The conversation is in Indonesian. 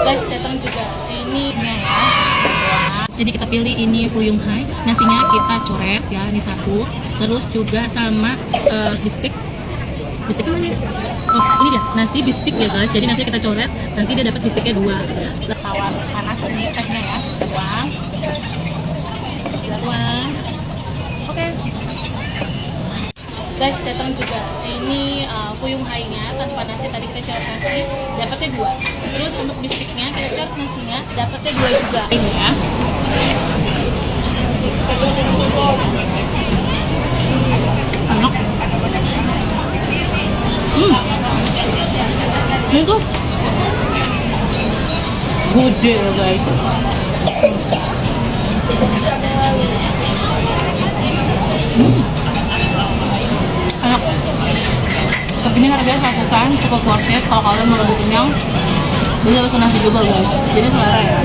Guys, datang juga ini ya. Jadi kita pilih ini Fuyung Hai. Nasinya kita coret ya, ini satu. Terus juga sama bistik. Bistik mana ya? Oh, ini dia, nasi bistik ya guys. Jadi nasi kita coret, nanti dia dapat bistiknya 2. Tawar panas nih tehnya ya. Tuang. Kita tuang. Oke. Guys, datang juga ini Fuyung Hai-nya tanpa nasi. Tadi kita coret nasi, dapatnya 2. Terus untuk bistiknya kita coret nasinya, dapatnya 2 juga. Ini ya. Enak. Ini tuh gede ya guys. Enak. Segini harganya satusan, cukup worth it. Kalau kalian mau lebih kenyang, bisa pesan nasi juga guys. Jadi selera ya.